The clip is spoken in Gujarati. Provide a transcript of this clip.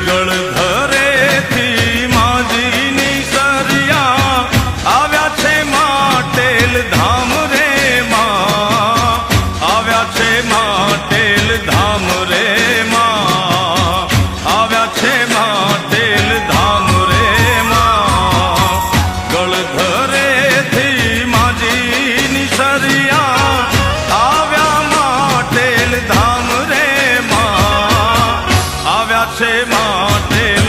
ગળધરેથી માજીની સરિયા આવ્યા છે માટેલ ધામ રે માં, આવ્યા છે માટેલ ધામ રે માં, આવ્યા છે માટેલ ધામ રે માં. ગળધરેથી માજીની સરિયા આવ્યા માટેલ ધામ રે માં, આવ્યા છે માટેલ